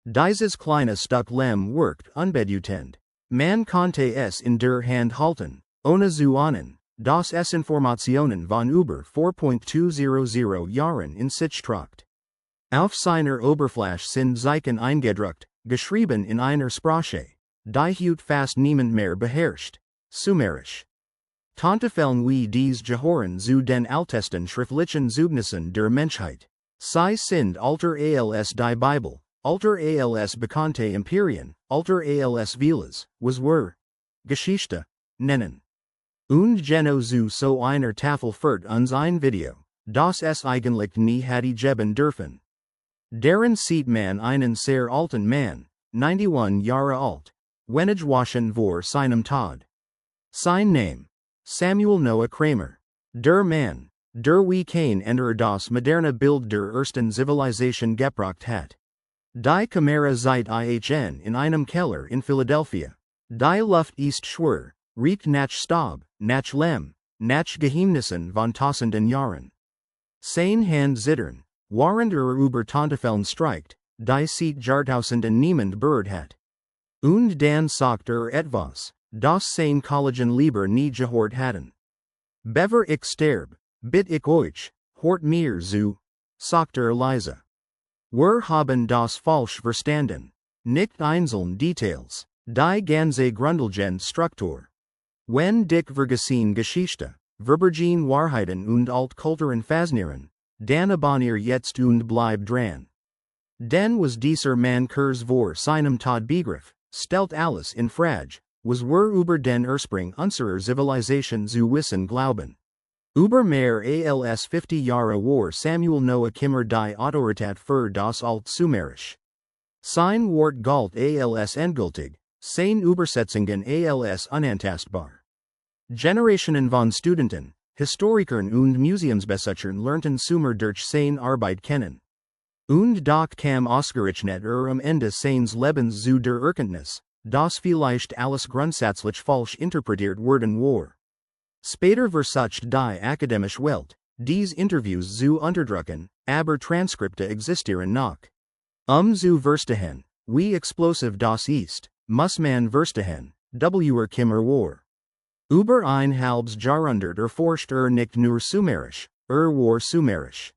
Dieses kleine Stück Lem worked unbedeutend. Man konnte es in der Hand halten, ohne zu ahnen, dass es Informationen von über 4.200 Jahren in sich tragt. Auf seiner Oberfläche sind Zeichen eingedruckt, geschrieben in einer Sprache, die heute fast niemand mehr beherrscht, Sumerisch. Tontafeln wie dies gehören zu den ältesten schriftlichen Zeugnissen der Menschheit. Sie sind alter als die Bibel, alter als bekannte Imperien, alter als vieles, was wir Geschichte nennen. Und genau zu so einer Tafel führt uns ein Video, das es eigentlich nie hätte geben dürfen. Darin sieht man einen sehr alten Mann, 91 Jahre alt, wenig waschen vor seinem Tod. Sein Name, Samuel Noah Kramer. Der Mann, der wie kein anderer das moderne Bild der ersten Zivilisation gebracht hat. Die Kamera seit in einem Keller in Philadelphia. Die Luft ist schwer, riecht nach Staub, nach Lehm, nach Geheimnissen von tausenden Jahren. Sein Hand zittern, während über Tontafeln streicht, die seit Jahrtausenden niemand berührt hat. Und dann sagt etwas, das sein Kollegen lieber nie gehört hatten. Bevor ich sterbe, bitt ich euch, hört mir zu, sagt leise. Wir haben das falsch verstanden. Nicht einzelne Details, die ganze grundlegende Struktur. Wenn dich vergessen Geschichte, verbergen Wahrheiten und Altkulturen faszinieren, dann abonnier jetzt und bleib dran. Denn was dieser Mann kurz vor seinem Tod begriff, stellt alles in Frage, was wir über den Ursprung unserer Zivilisation zu wissen glauben. Über mehr als 50 Jahre war Samuel Noah Kimmer die Autorität für das Alt Sumerisch. Sein Wort galt als endgültig, seine Übersetzungen als unantastbar. Generationen von Studenten, Historikern und Museumsbesitzern lernten Sumer durch seine Arbeit kennen. Und doch kam ausgerechnet am Ende seines Lebens zu der Erkenntnis, dass vielleicht alles grundsätzlich falsch interpretiert worden war. Später versuchte die akademische Welt, diese Interviews zu unterdrücken, aber Transkripte existieren noch. Zu verstehen, wie explosiv das ist, muss man verstehen, wer Kimmer war. Über ein halbes Jahrhundert erforscht nicht nur Sumerisch, war Sumerisch.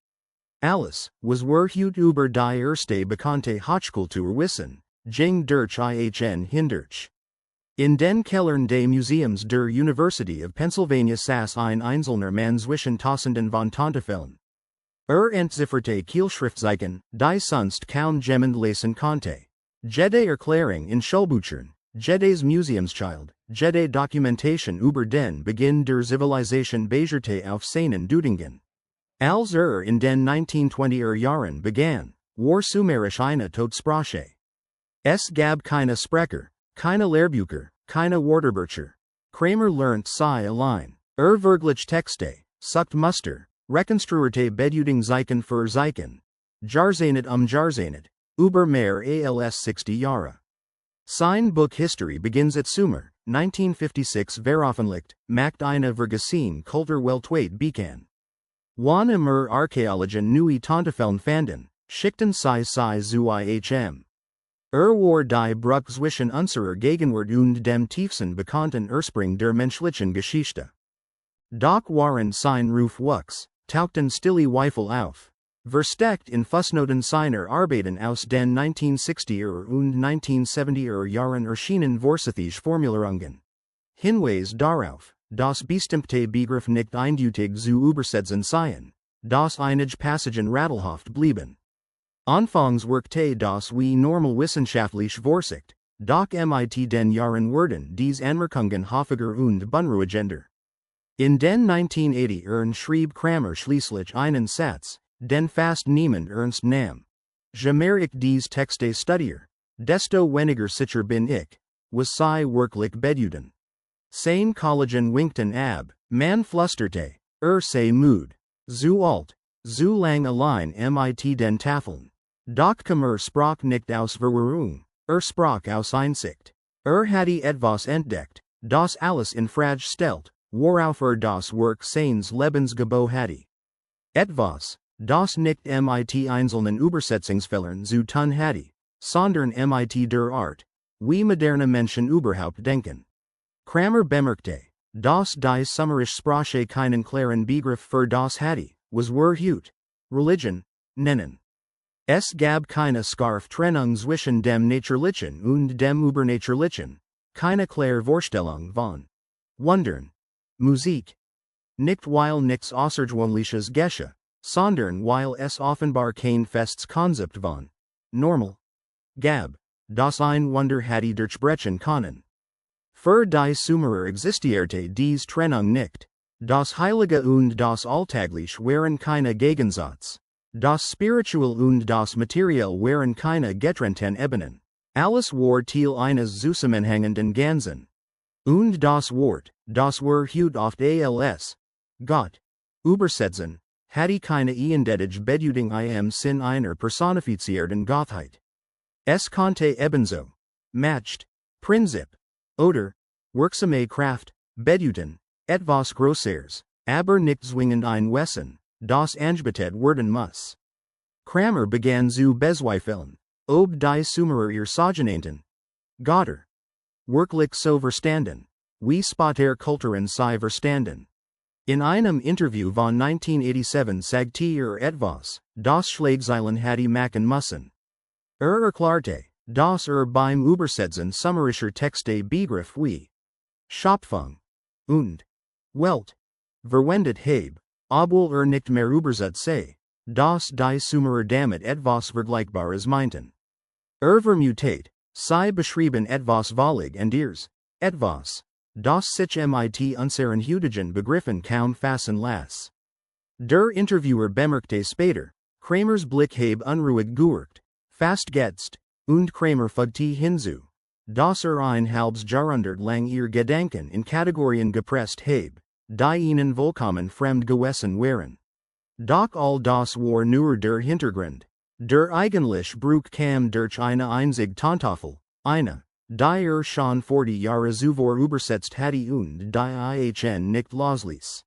Alles, was wir heute über die erste bekannte Hochkultur wissen, ging durch hindurch. In den Kellern des Museums der University of Pennsylvania saß ein einzelner Mann zwischen Tausenden von Tontafeln. Entzifferte Kielschriftzeichen, die sonst kaum jemand lesen konnte. Jede Erklärung in Schulbüchern, jedes Museumschild, jede Dokumentation über den Beginn der Zivilisation basierte auf seinen Deutungen. Als in den 1920er Jahren begann, war Sumerisch eine Todessprache. Es gab keine Sprecher, keine Lehrbücher, keine Wörterbücher. Kramer lernt sie allein. Wirklich Texte, sucht Muster, rekonstruierte Bedeutungszeichen für Zeichen. Jahrzehnte Jahrzehnte, über mehr als 60 Jahre. Sein Buch History beginnt at Sumer, 1956 veröffentlicht, macht eine vergessene Kultur weltweit bekannt. Wann immer Archäologen neue Tontafeln fanden, schickten sie zu ihm. War die Brücke zwischen unserer Gegenwart und dem tiefsten bekannten Ursprung der menschlichen Geschichte. Doch waren sein Ruf wuchs, tauchten stille Zweifel auf. Versteckt in Fußnoten seiner Arbeiten aus den 1960er und 1970er Jahren erschienen vorsichtige Formulierungen. Hinweis darauf, dass bestimmte Begriff nicht eindeutig zu übersetzen seien, dass einige Passagen rätselhaft blieben. Anfangs wirkte das wie normal wissenschaftlich Vorsicht, doch mit den Jahren wurden dies Anmerkungen häufiger und beunruhigender. In den 1980ern schrieb Kramer schließlich einen Satz, den fast niemand ernst nahm. Je mehr ich dies Texte studiere, desto weniger sicher bin ich, was sie wirklich bedeuten. Sein Kollegen winkten ab, man flüsterte, sei müde, zu alt, zu lang allein mit den Tafeln. Doch Kramer sprach nicht aus Verwirrung, sprach aus Einsicht. Hatte etwas entdeckt, das alles in Frage stellt, worauf das Werk seines Lebens gebaut hatte. Etwas, das nicht mit einzelnen Übersetzungsfehlern zu tun hatte, sondern mit der Art, wie moderne Menschen überhaupt denken. Kramer bemerkte, dass die sumerische Sprache keinen klaren Begriff für das hatte, was Wahrheit, Religion, nennen. Es gab keine scharfe Trennung zwischen dem Natürlichen und dem Übernatürlichen, keine klare Vorstellung von Wundern, Musik. Nicht weil nichts Außergewöhnliches geschehe, sondern weil es offenbar kein festes Konzept von normal gab, das ein Wunder hatte durchbrechen können. Für die Sumerer existierte dies Trennung nicht. Das Heilige und das Alltägliche waren keine Gegensatz. Das Spiritual und das Material waren keine getrennten Ebenen. Alles war Teil eines zusammenhängenden Ganzen. Und das Wort, das Wahrheit oft als Gott übersetzen, hatte keine eindeutige Bedeutung im Sinn einer personifizierten Gottheit. Es konnte ebenso Macht, Prinzip oder wirksame Kraft bedeuten, etwas Größeres, aber nicht zwingend ein Wesen, das angebetet werden muss. Kramer begann zu bezweifeln, ob die Sumerer ihr sogenannten Götter wirklich so verstanden, wie später Kulturen sie verstanden. In einem Interview von 1987 sagte etwas, das Schlagzeilen hatte machen müssen. Erklärte, dass beim Übersetzen sumerischer Texte Begriff wie Schöpfung und Welt verwendet habe, obwohl nicht mehr übersetzt sei, dass die Sumerer damit etwas Vergleichbares meinten. Vermutet, sie beschrieben etwas völlig anderes, etwas, das sich mit unseren heutigen Begriffen kaum fassen lässt. Der Interviewer bemerkte später, Kramers Blick habe unruhig gewirkt, fast gehetzt, und Kramer fügte hinzu, dass ein halbes Jahrhundert lang ihr Gedanken in Kategorien gepresst habe, die ihnen vollkommen fremd gewesen waren. Doch all das war nur der Hintergrund. Der eigentliche Bruch kam durch eine einzige Tontafel, eine, die schon 40 Jahre zuvor übersetzt hatte und die ihn nicht losließ.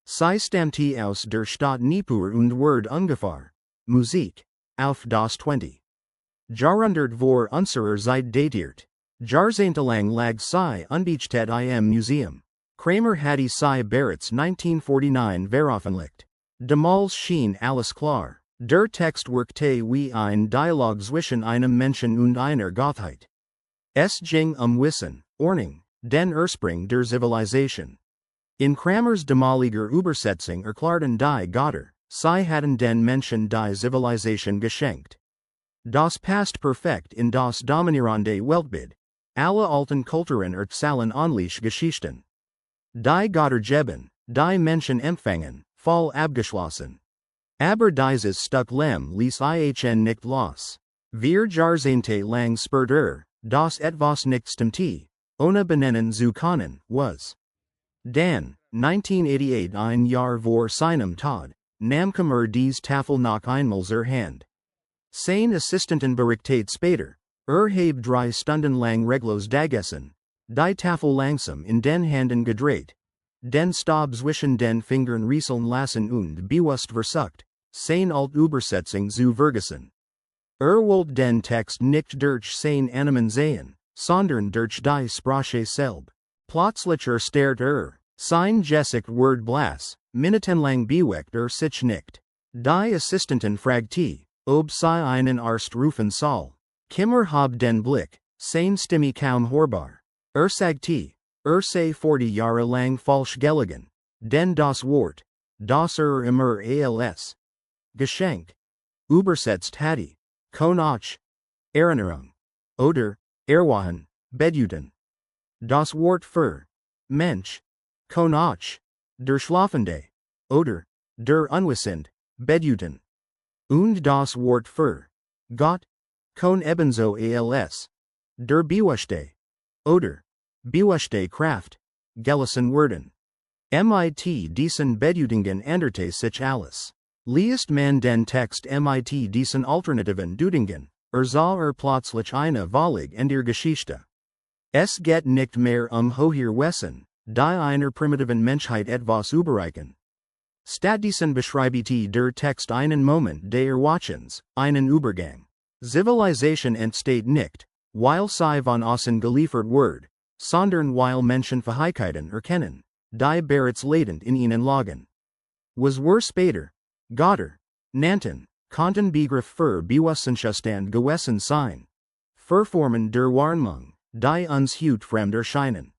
Sie stammte aus der Stadt Nippur und wurde ungefähr Musik auf das 20. Jahrhundert vor unserer Zeit datiert. Jahrzehntelang lag sie unbesichtigt im Museum. Kramer hatte sie bereits 1949 veröffentlicht. Damals schien alles klar. Der Text wirkte wie ein Dialog zwischen einem Menschen und einer Gottheit. Es ging Wissen, Ordnung, den Ursprung der Zivilisation. In Kramers damaliger Übersetzung erklärten die Götter, sie hatten den Menschen die Zivilisation geschenkt. Das passt perfekt in das dominierende Weltbild. Alle alten Kulturen erzählen ähnliche Geschichten. Die Götter geben, die Menschen empfangen, voll abgeschlossen. Aber dieses Stücklem ließ ihn nicht los. Wir jahrzehntelang spürte das etwas nicht stimmte, ohne benennen zu können, was. Dann, 1988 ein Jahr vor seinem Tod, nahm Kramer dies Tafel noch einmal zur Hand. Seine Assistenten berichtet später, habe 3 Stunden lang reglos dagessen, die Tafel langsam in den Händen gedreht, den Stab zwischen den Fingern rieseln lassen und bewusst versucht, seine Alt-Übersetzung zu vergessen. Wollte den Text nicht durch seine Animen sehen, sondern durch die Sprache selb. Plötzlich starrt sein Gesicht Word blass, minutenlang bewegt sich nicht. Die Assistenten fragte, ob sie einen Arzt rufen soll. Kimmer hab den Blick, seine Stimme kaum hörbar. Sagte, sei 40 Jahre lang falsch gelegen, denn das Wort, das immer als Geschenk übersetzt hatte, konach, Erinnerung, oder Erwachen, bedeuten. Das Wort für Mensch, konach, der Schlafende, oder der Unwissend, bedeuten. Und das Wort für Gott, kon ebenso als der Bewusste, oder bewusste Kraft, gelassen werden. Mit diesen Bedeutungen änderte sich alles. Liest man den Text mit diesen alternativen Deutungen, sah plötzlich eine völlig andere Geschichte. Es geht nicht mehr höher Wesen, die einer primitiven Menschheit etwas überreichen. Stattdessen beschreibt der Text einen Moment des Erwachens, einen Übergang. Zivilisation entsteht nicht, weil sie von außen geliefert wird, sondern weil Menschen Fähigkeiten erkennen, die bereits latent in ihnen lagen. Was wir später, Götter, nannten, konnten Begriff für Bewusstsein gewesen sein. Verformen der Wahrnehmung, die uns heute fremd erscheinen.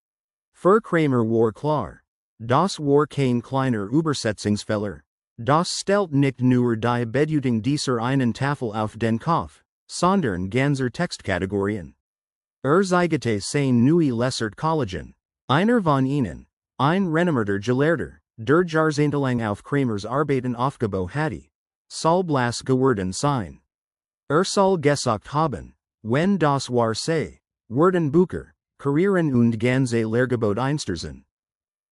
Für Kramer war klar, das war kein kleiner Übersetzungsfehler, das stellt nicht nur die Bedeutung dieser einen Tafel auf den Kopf, sondern ganzer Textkategorien. Zeigte sein neue Lesert Kollegen, einer von ihnen, ein renommierter Gelehrter, der jahrzehntelang auf Kramers Arbeiten aufgebaut hatte, soll blass geworden sein. Soll gesagt haben, wenn das war sei, werden Bücher, Karrieren und ganze Lehrgebot einstürzen.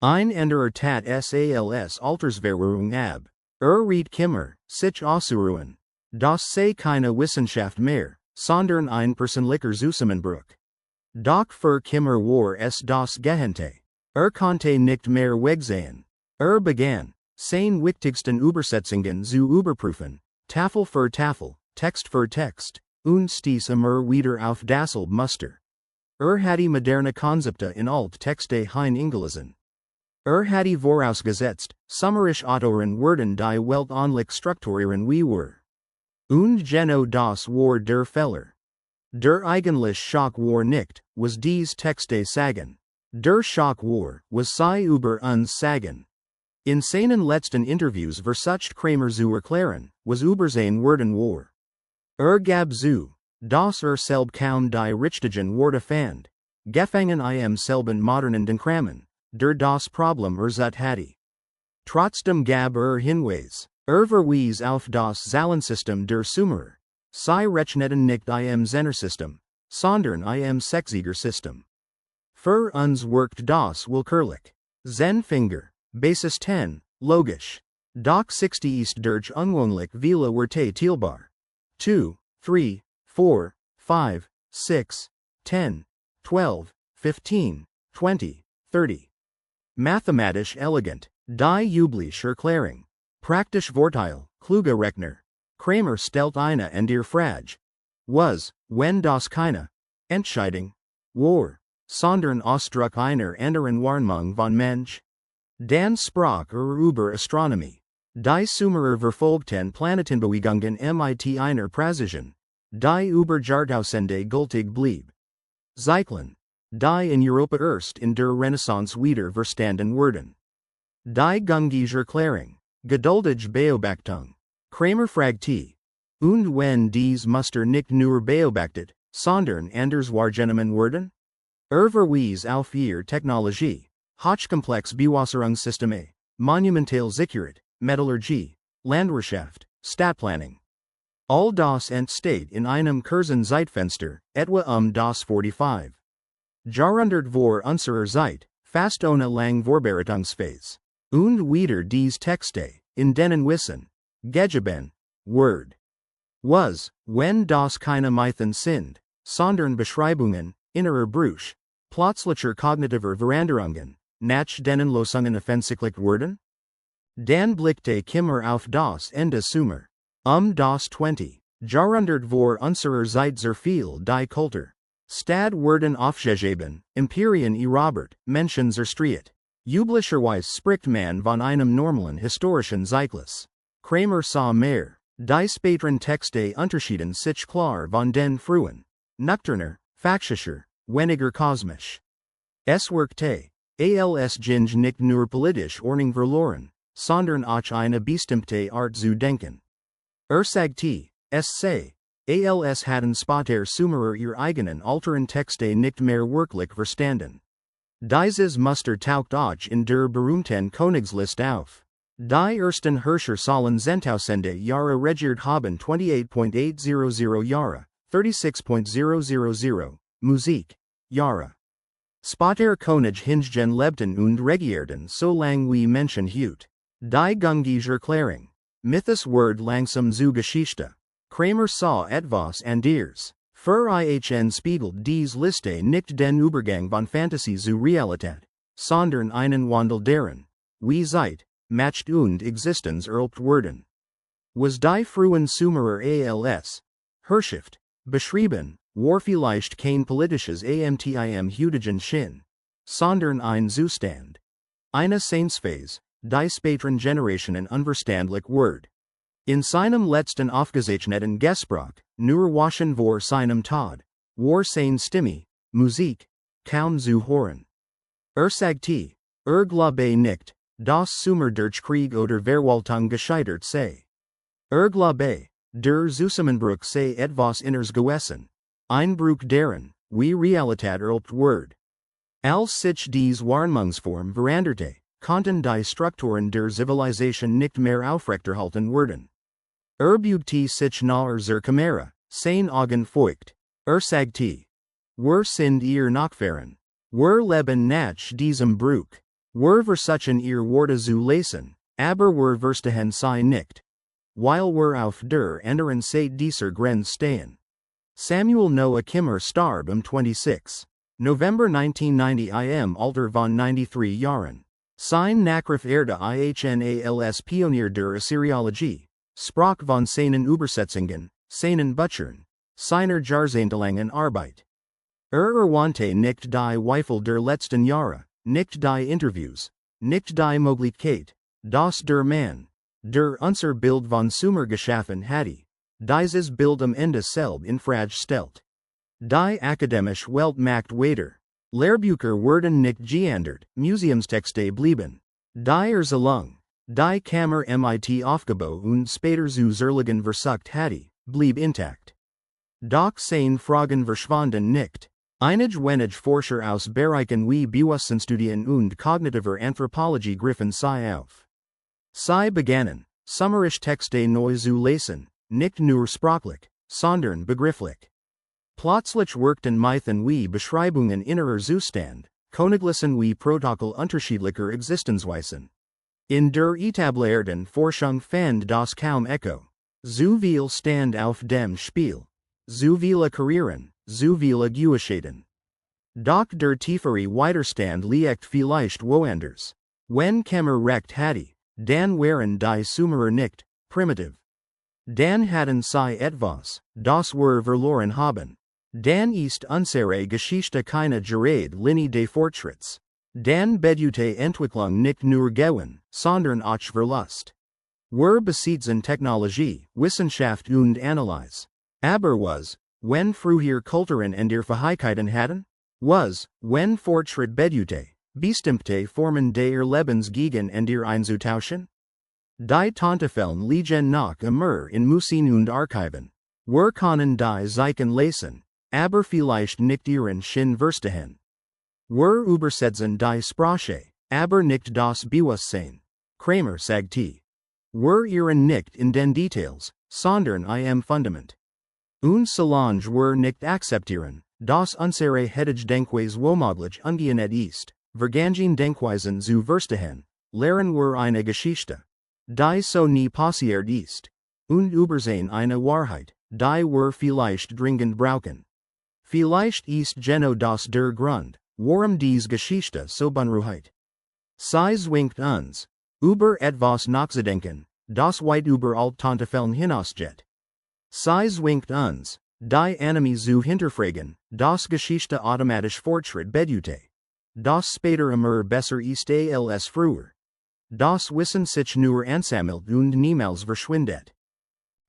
Ein anderer tat sals Altersverwirrung ab, riet Kimmer, sich auszuruhen, das sei keine Wissenschaft mehr, sondern ein persönlicher Zusammenbruch. Doch für Kimmer war es das Gegenteil. Konnte nicht mehr wegsehen. Begann, seine wichtigsten Übersetzungen zu überprüfen, Tafel für Tafel, Text für Text, und stieß immer wieder auf dasselbe Muster. Hatte moderne Konzepte in Alttexte hineingelesen. Hatte vorausgesetzt, summerisch Autoren werden die Welt onlich strukturieren wie wir. Und genau das war der Fehler. Der eigentliche Schock war nicht, was dies Texte sagen. Der Schock war, was sie über uns sagen. In seinen letzten Interviews versucht Kramer zu erklären, was über sein Werden war. Gab zu, dass selb kaum die richtigen Worte fand, gefangen im selben modernen Denkramen, der das Problem erzut hatte. Trotzdem gab Hinweis, verwies auf das Zahlensystem der Sumerer. Sie rechneten nicht im Zenersystem, sondern im Sechzigersystem. Für uns wirkt das willkürlich. Zenfinger, Basis 10, logisch. Doch 60 ist durch unwohnlich viele Werte teilbar. 2, 3, 4, 5, 6, 10, 12, 15, 20, 30. Mathematisch elegant, die übliche Erklärung. Praktisch Vorteil, kluge Rechner. Kramer stellt eine und ihr Frage. Was, wenn das keine Entscheidung war, sondern Ausdruck einer anderen Wahrnehmung von Mensch? Dann sprach über Astronomie. Die Sumerer verfolgten Planetenbewegungen mit einer Präzision, die über Jahrtausende gültig blieb. Zyklen, die in Europa erst in der Renaissance wieder verstanden wurden. Die gängige Erklärung, geduldige Beobachtung. Kramer fragte, und wenn dies Muster nicht nur beobachtet, sondern anders wahrgenommen werden? Verwies auf ihre Technologie, Hochkomplex Bewässerungssysteme, monumentale Sicherheit, Metallurgie, Landwirtschaft, Stadtplanung. All das entsteht in einem kurzen Zeitfenster, etwa das 45. Jahrhundert vor unserer Zeit, fast ohne lang Vorbereitungsphase. Und wieder dies Texte, in denen Wissen, gegeben, Word. Was, wenn das keine Mythen sind, sondern Beschreibungen, innerer Bruch, plötzlicher kognitiver Veränderungen, nach denen Lösungen offensichtlich wurden? Dann blickte Kimmer auf das Ende Sumer. Das 20. Jahrhundert vor unserer Zeit sehr viel die Kultur. Stad werden aufgegeben, Imperien erobert, Menschen zerstreut. Üblicherweise spricht man von einem normalen historischen Zyklus. Kramer sah mehr, die späteren Texte unterschieden sich klar von den frühen, nocturner, faktischer, weniger kosmisch. Es wirkte, als ging nicht nur politisch Ordnung verloren, sondern auch eine bestimmte Art zu denken. Sagte, es sei, als hatten später Sumerer ihre eigenen alteren Texte nicht mehr wirklich verstanden. Dieses Muster taucht auch in der berühmten Königsliste auf. Die ersten Herrscher sollen Zehntausende Jahre regiert haben 28.800 Jahre, 36.000, Musik, Jahre. Später König hingegen lebten und regierten so lang wie Menschen heute. Die gängige Erklärung. Mythos wird langsam zu Geschichte. Kramer sah etwas anders. Für ihn spiegelt dies Liste nicht den Übergang von Fantasie zu Realität, sondern einen Wandel darin, wie Zeit, Macht und Existenz erlebt wurden. Was die frühen Sumerer als Herschrift, beschrieben, war vielleicht kein politisches Amtim Hüdigen Shin, sondern ein Zustand. Eine Seinsphase, die späteren Generationen unverständlich wird. In seinem letzten aufgezeichneten Gespräch, nur waschen vor seinem Tod, war seine Stimme, Musik, kaum zu hören. Sagte, glaube nicht, dass Sumer durch Krieg oder Verwaltung gescheitert sei. Glaube, der Zusammenbruch sei etwas Inners gewesen, ein Bruch deren, wie Realität erlebt wird. Als sich dies Wahrnehmungsform veränderte, konnten die Strukturen der Zivilisation nicht mehr aufrechterhalten werden. Beugte sich nahe zur Kamera, sein Augen feucht, sagte, wir sind ihr Nachfahren, wir leben nach diesem Bruch, wir versuchen ihr Worte zu lesen, aber wir verstehen sie nicht. Weil wir auf der anderen Seite dieser Grenze stehen. Samuel Noah Kimmer starb am 26. November 1990 im Alter von 93 Jahren. Sein Nachruf Erde als Pionier der Assyriologie, sprach von seinen Übersetzungen, seinen Büchern, seiner jahrzehntelangen Arbeit. Erwähnte nicht die Weifel der letzten Jahre, nicht die Interviews, nicht die Möglichkeit, dass der Mann, der unser Bild von Sumer geschaffen hatte, dieses Bild am Ende selb in Frage stellt. Die akademische Welt macht weiter. Lehrbücher werden nicht geändert, Museumstexte blieben. Die Erzählung, die Kammer mit aufgebaut und später zu zerlegen versucht hatte, blieb intakt. Doch seine Fragen verschwanden nicht. Einige wenige Forscher aus Bereichen wie Bewusstseinsstudien und kognitiver Anthropologie griffen sie auf. Sie begannen, summerisch Texte neu zu lesen, nicht nur sprachlich, sondern begrifflich. Plötzlich wirkten Mythen wie Beschreibungen innerer Zustand, Königlichen wie Protokoll unterschiedlicher Existenzweisen. In der etablierten Forschung fand das kaum Echo. Zu viel stand auf dem Spiel. Zu viele Karrieren, zu viele Gewissheiten. Doch der tiefere Widerstand liegt vielleicht woanders. Wenn Kammer recht hatte, dann waren die Sumerer nicht primitiv. Dann hatten sie etwas, das wir verloren haben. Dann ist unsere Geschichte keine gerade Linie des Fortschritts. Dann bedeutet Entwicklung nicht nur Gewinn, sondern auch Verlust. Wir besitzen Technologie, Wissenschaft und Analyse. Aber was, wenn früher Kulturen und ihre Fähigkeiten hatten? Was, wenn Fortschritt bedeutet, bestimmte Formen der Lebens gegen und ihr einzutauschen? Die Tontafeln liegen noch immer in Museen und Archiven. Wir können die Zeichen lesen, aber vielleicht nicht ihren Sinn verstehen. Wir übersetzen die Sprache, aber nicht das Bewusstsein. Kramer sagte. Wir irren nicht in den Details, sondern im Fundament. Und solange wir nicht akzeptieren, dass unsere heutige Denkweise womöglich ungeeignet ist, vergangene Denkweisen zu verstehen, lehren wir eine Geschichte, die so nie passiert ist, und übersehen eine Wahrheit, die wir vielleicht dringend brauchen. Vielleicht ist genau das der Grund, warum diese Geschichte so beunruhigt. Sie zwingt uns, über etwas nachzudenken, das weit über alt Tontafeln hinausgeht. Sie zwingt uns, die Anime zu hinterfragen, das Geschichte automatisch Fortschritt bedeutet. Das später immer besser ist als früher. Das Wissen sich nur ansammelt und niemals verschwindet.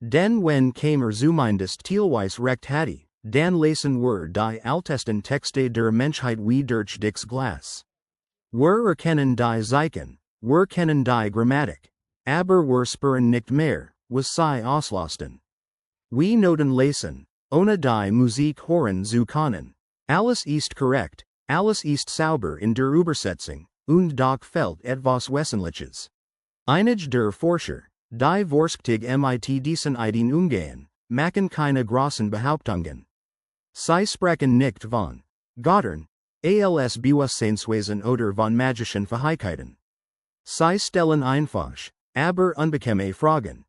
Denn wenn Kammer zumindest teilweise recht hatte, dann lesen wir die ältesten Texte der Menschheit wie durch dickes Glas. Wir erkennen die Zeichen, wir kennen die Grammatik, aber wir spüren nicht mehr, was sie auslösten. Wir noten lesen, ohne die Musik hören zu können. Alles ist korrekt, alles ist sauber in der Übersetzung, und doch fehlt etwas Wesentliches. Einige der Forscher, die vorsichtig mit diesen Ideen umgehen, machen keine großen Behauptungen. Sie sprechen nicht von Göttern, als Bewusstseinswesen oder von magischen Fähigkeiten. Sie stellen einfach, aber unbequeme Fragen.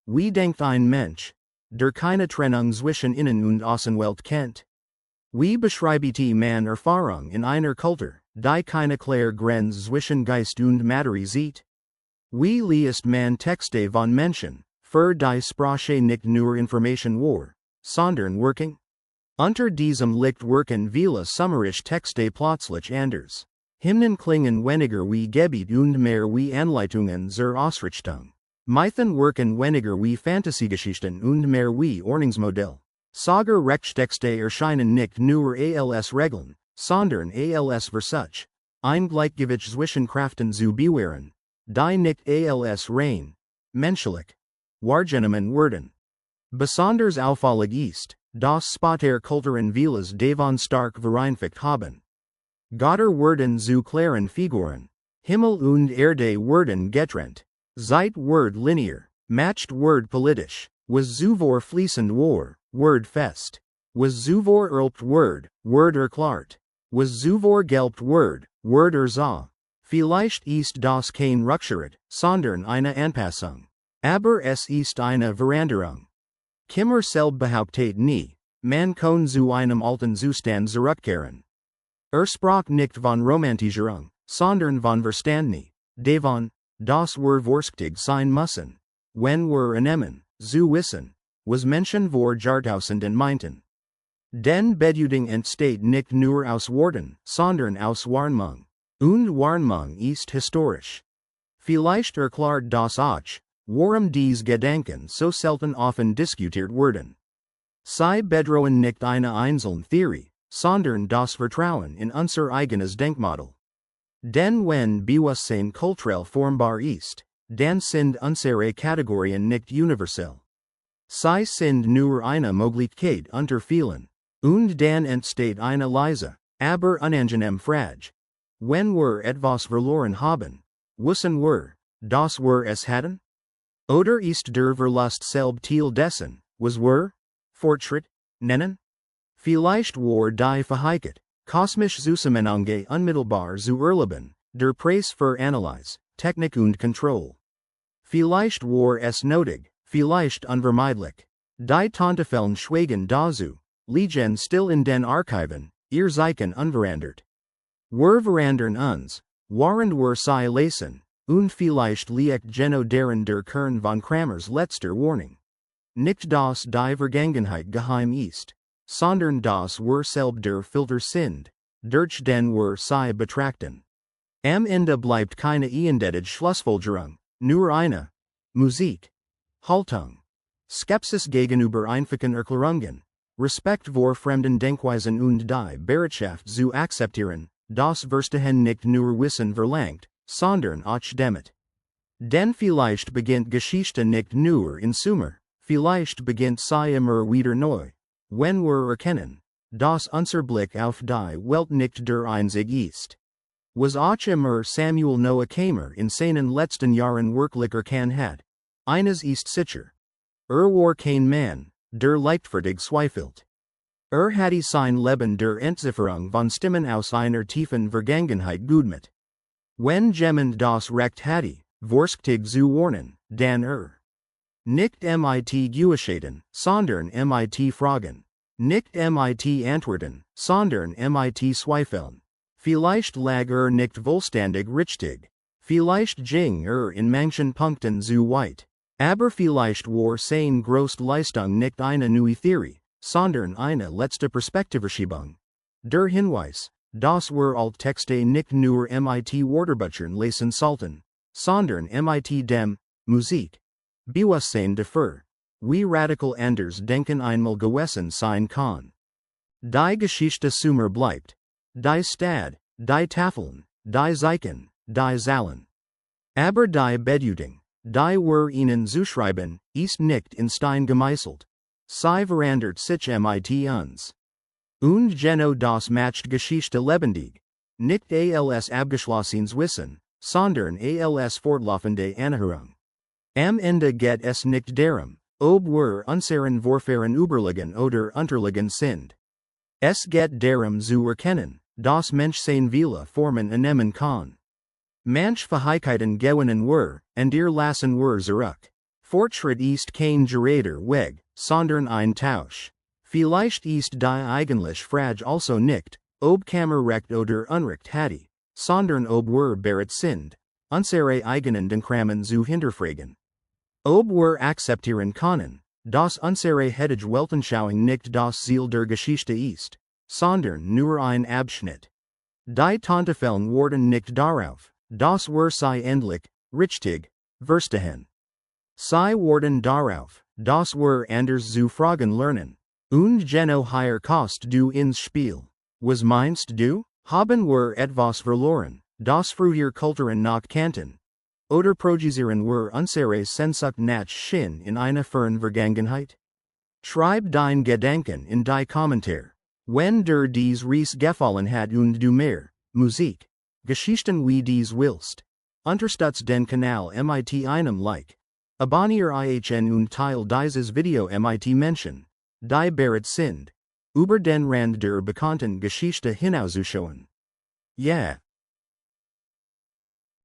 Wie denkt ein Mensch, der keine Trennung zwischen Innen- und Außenwelt kennt? Wie beschreibt man Erfahrung in einer Kultur, die keine klare Grenze zwischen Geist und Materie sieht? Wie liest man Texte von Menschen, für die Sprache nicht nur Information war, sondern working? Unter diesem Licht wirken viele summerisch Texte plötzlich anders. Hymnen klingen weniger wie Gebet und mehr wie Anleitungen zur Ausrichtung. Mythen wirken weniger wie Fantasiegeschichten und mehr wie Ordnungsmodell. Sager Rechtstexte erscheinen nicht nur als Regeln, sondern als Versuch, ein Gleichgewicht zwischen Kräften zu bewahren, die nicht als rein, menschlich, wahrgenommen werden. Besonders auffällig ist, dass später Kulturen vieles davon stark vereinfacht haben. Götter werden zu klaren Figuren, Himmel und Erde werden getrennt, Zeit wird linear, matched wird politisch, was zuvor fließend war, wird fest, was zuvor erlaubt wird erklärt, was zuvor gelbt wird ersah. Vielleicht ist das kein Rückschritt, sondern eine Anpassung. Aber es ist eine Veränderung. Kimmer selb behauptet nie, man kann zu einem alten Zustand zurückkehren. Sprach nicht von Romantisierung, sondern von Verständnis, davon, dass wir vorsichtig sein müssen, wenn wir annehmen, zu wissen, was Menschen vor Jahrtausenden meinten. Den Bedeutung entsteht nicht nur aus Worten, sondern aus Wahrnehmung. Und Wahrnehmung ist historisch. Vielleicht erklärt das auch, warum dies Gedanken so selten offen diskutiert werden. Sie bedrohen nicht eine einzelne Theorie, sondern das Vertrauen in unser eigenes Denkmodell. Denn wenn Bewusstsein kulturell formbar ist, dann sind unsere Kategorien nicht universell. Sie sind nur eine Möglichkeit unter vielen, und dann entsteht eine leise, aber unangenehm Frage. Wenn wir etwas verloren haben, wissen wir, dass wir es hatten? Oder ist der Verlust selbst Teil dessen, was wir, Fortschritt, nennen? Vielleicht war die Fähigkeit, kosmisch Zusammenhänge unmittelbar zu erleben, der Preis für Analyse, Technik und Kontrolle. Vielleicht war es nötig, vielleicht unvermeidlich. Die Tontafeln Schweigen dazu, liegen still in den Archiven, ihr Zeichen unverändert. Wir verändern uns, während wir sie lesen, und vielleicht liegt genau darin der Kern von Kramers letzter Warnung. Nicht dass die Vergangenheit geheim ist, sondern dass wir selbst der Filter sind, durch den wir sie betrachten. Am Ende bleibt keine eindeutige Schlussfolgerung, nur eine Musik, Haltung, Skepsis gegenüber einfachen Erklärungen, Respekt vor fremden Denkweisen und die Bereitschaft zu akzeptieren, das Verstehen nicht nur Wissen verlangt, sondern auch damit. Denn vielleicht beginnt Geschichte nicht nur in Sumer, vielleicht beginnt sie immer wieder neu, wenn wir erkennen, dass unser Blick auf die Welt nicht der einzige ist. Was auch immer Samuel Noah Kramer in seinen letzten Jahren wirklich erkannt hat, eines ist sicher. War kein Mann, der leichtfertig zweifelt. Hatte sein Leben der Entzifferung von Stimmen aus einer tiefen Vergangenheit gewidmet. Wenn jemand das Recht hatte, vorsichtig zu warnen, dann nicht mit Gewissheiten, sondern mit Fragen. Nicht mit Antworten, sondern mit Zweifeln. Vielleicht lag nicht vollständig richtig. Vielleicht ging in manchen Punkten zu weit. Aber vielleicht war seine größte Leistung nicht eine neue Theorie, sondern eine letzte Perspektivverschiebung. Der Hinweis, dass wir Alttexte nicht nur mit Wörterbüchern lesen sollten, sondern mit dem Musik, Bewusstsein dafür, wie radikal anders denken einmal gewesen sein kann. Die Geschichte Sumer bleibt. Die Stadt, die Tafeln, die Zeichen, die Zahlen. Aber die Bedeutung, die wir ihnen zuschreiben, ist nicht in Stein gemeißelt. Sie verändert sich mit uns. Und genau das macht Geschichte lebendig. Nicht als abgeschlossenes Wissen, sondern als fortlaufende Erinnerung. Am Ende geht es nicht darum, ob wir unseren Vorfahren überlegen oder unterlegen sind. Es geht darum zu erkennen, dass Menschsein viele Formen annehmen kann. Manche Fähigkeiten gewinnen wir, und lassen wir zurück. Fortschritt ist kein gerader Weg, sondern ein Tausch. Vielleicht ist die eigentliche Frage also nicht, ob Kammer recht oder unrecht hatte, sondern ob wir bereit sind, unsere eigenen Denkungen zu hinterfragen. Ob wir akzeptieren können, das unsere Hedage Weltanschauung nicht das Ziel der Geschichte ist, sondern nur ein Abschnitt. Die Tontafeln wurden nicht darauf, das wir sie endlich, richtig, verstehen. Sie wurden darauf, das wir anders zu fragen lernen. Und Geno hier kost du ins Spiel. Was meinst du? Haben wir etwas verloren, das früher Kulturen noch kannten? Oder projizieren wir unsere Sehnsucht nach Sinn in einer fernen Vergangenheit? Schreib dein Gedanken in die Kommentar. Wenn dir dies Reis gefallen hat und du mehr Musik, Geschichten wie dies willst, unterstützt den Kanal mit einem Like. Abonniere ihn und teile dieses Video mit Menschen, die bereit sind, über den Rand der bekannten Geschichte hinauszuschauen. Ja.